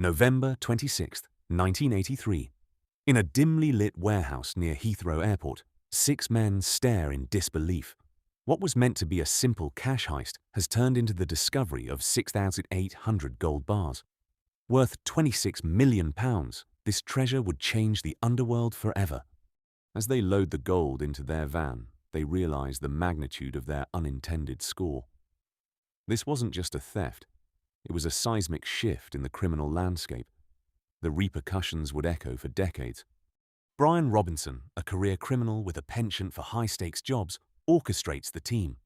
November 26, 1983. In a dimly lit warehouse near Heathrow Airport, 6 men stare in disbelief. What was meant to be a simple cash heist has turned into the discovery of 6,800 gold bars. Worth £26 million, this treasure would change the underworld forever. As they load the gold into their van, they realize the magnitude of their unintended score. This wasn't just a theft. It was a seismic shift in the criminal landscape. The repercussions would echo for decades. Brian Robinson, a career criminal with a penchant for high-stakes jobs, orchestrates the team.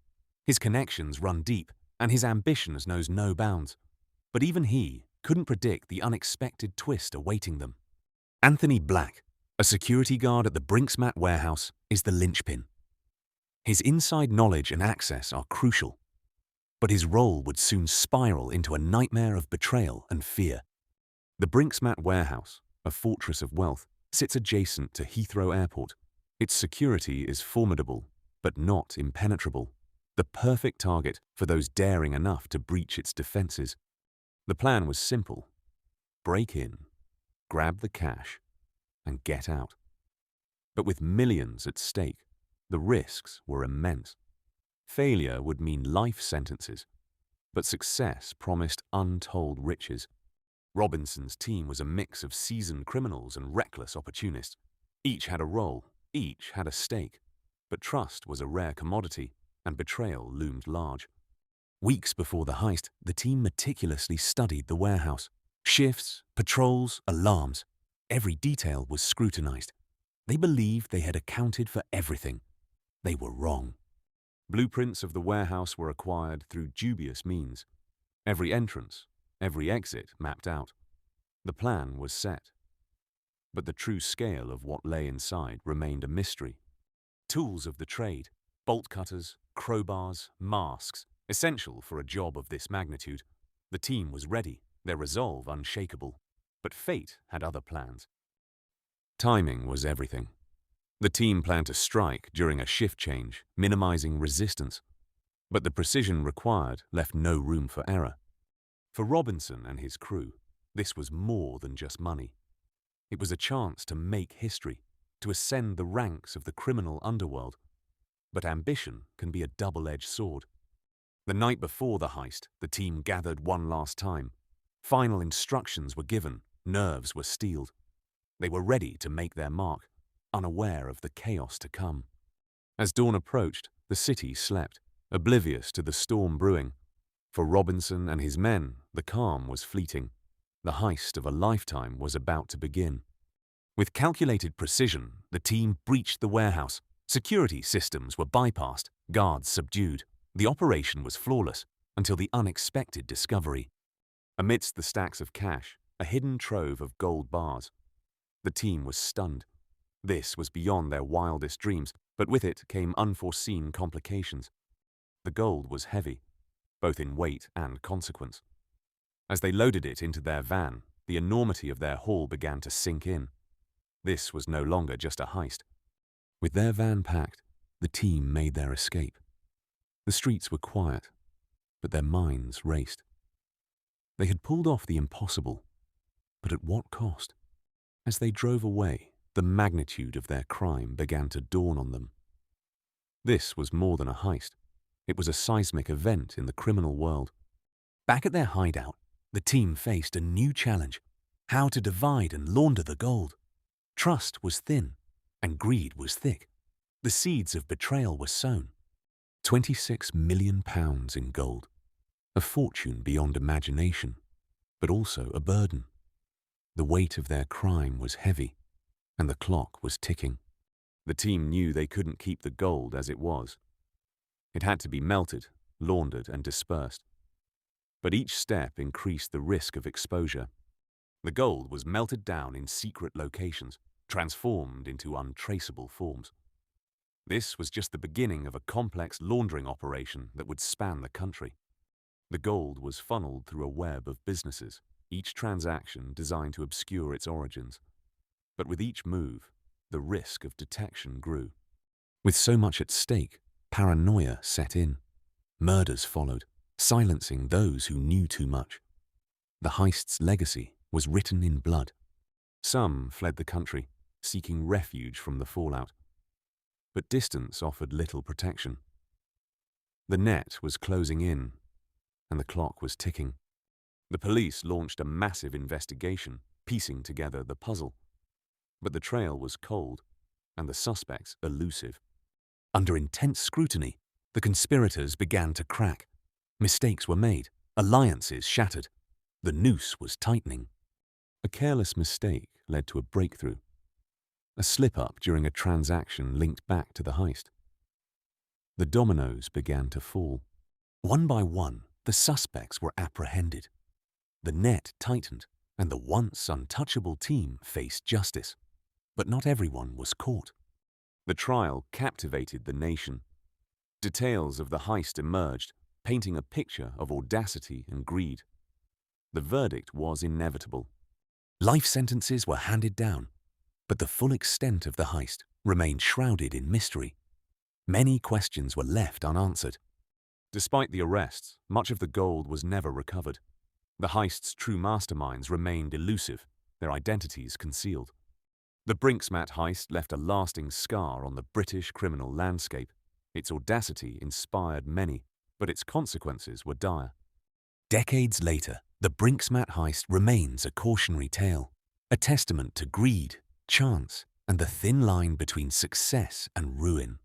His connections run deep, and his ambitions knows no bounds. But even he couldn't predict the unexpected twist awaiting them. Anthony Black, a security guard at the Brinks-Mat warehouse, is the linchpin. His inside knowledge and access are crucial, but his role would soon spiral into a nightmare of betrayal and fear. The Brinks-Mat warehouse, a fortress of wealth, sits adjacent to Heathrow Airport. Its security is formidable, but not impenetrable, the perfect target for those daring enough to breach its defenses. The plan was simple: break in, grab the cash, and get out. But with millions at stake, the risks were immense. Failure would mean life sentences, but success promised untold riches. Robinson's team was a mix of seasoned criminals and reckless opportunists. Each had a role, each had a stake, but trust was a rare commodity, and betrayal loomed large. Weeks before the heist, the team meticulously studied the warehouse. Shifts, patrols, alarms. Every detail was scrutinized. They believed they had accounted for everything. They were wrong. Blueprints of the warehouse were acquired through dubious means. Every entrance, every exit mapped out. The plan was set. But the true scale of what lay inside remained a mystery. Tools of the trade, bolt cutters, crowbars, masks, essential for a job of this magnitude. The team was ready, their resolve unshakable. But fate had other plans. Timing was everything. The team planned to strike during a shift change, minimizing resistance. But the precision required left no room for error. For Robinson and his crew, this was more than just money. It was a chance to make history, to ascend the ranks of the criminal underworld. But ambition can be a double-edged sword. The night before the heist, the team gathered one last time. Final instructions were given, nerves were steeled. They were ready to make their mark, unaware of the chaos to come. As dawn approached, the city slept, oblivious to the storm brewing. For Robinson and his men, the calm was fleeting. The heist of a lifetime was about to begin. With calculated precision, the team breached the warehouse. Security systems were bypassed, guards subdued. The operation was flawless until the unexpected discovery. Amidst the stacks of cash, a hidden trove of gold bars. The team was stunned. This was beyond their wildest dreams, but with it came unforeseen complications. The gold was heavy, both in weight and consequence. As they loaded it into their van, the enormity of their haul began to sink in. This was no longer just a heist. With their van packed, the team made their escape. The streets were quiet, but their minds raced. They had pulled off the impossible, but at what cost? As they drove away, the magnitude of their crime began to dawn on them. This was more than a heist. It was a seismic event in the criminal world. Back at their hideout, the team faced a new challenge: how to divide and launder the gold. Trust was thin, and greed was thick. The seeds of betrayal were sown. £26 million in gold. A fortune beyond imagination, but also a burden. The weight of their crime was heavy, and the clock was ticking. The team knew they couldn't keep the gold as it was. It had to be melted, laundered, and dispersed. But each step increased the risk of exposure. The gold was melted down in secret locations, transformed into untraceable forms. This was just the beginning of a complex laundering operation that would span the country. The gold was funneled through a web of businesses, each transaction designed to obscure its origins. But with each move, the risk of detection grew. With so much at stake, paranoia set in. Murders followed, silencing those who knew too much. The heist's legacy was written in blood. Some fled the country, seeking refuge from the fallout. But distance offered little protection. The net was closing in, and the clock was ticking. The police launched a massive investigation, piecing together the puzzle. But the trail was cold, and the suspects elusive. Under intense scrutiny, the conspirators began to crack. Mistakes were made, alliances shattered. The noose was tightening. A careless mistake led to a breakthrough. A slip-up during a transaction linked back to the heist. The dominoes began to fall. One by one, the suspects were apprehended. The net tightened, and the once untouchable team faced justice. But not everyone was caught. The trial captivated the nation. Details of the heist emerged, painting a picture of audacity and greed. The verdict was inevitable. Life sentences were handed down, but the full extent of the heist remained shrouded in mystery. Many questions were left unanswered. Despite the arrests, much of the gold was never recovered. The heist's true masterminds remained elusive, their identities concealed. The Brinks-Mat Heist left a lasting scar on the British criminal landscape. Its audacity inspired many, but its consequences were dire. Decades later, the Brinks-Mat Heist remains a cautionary tale, a testament to greed, chance, and the thin line between success and ruin.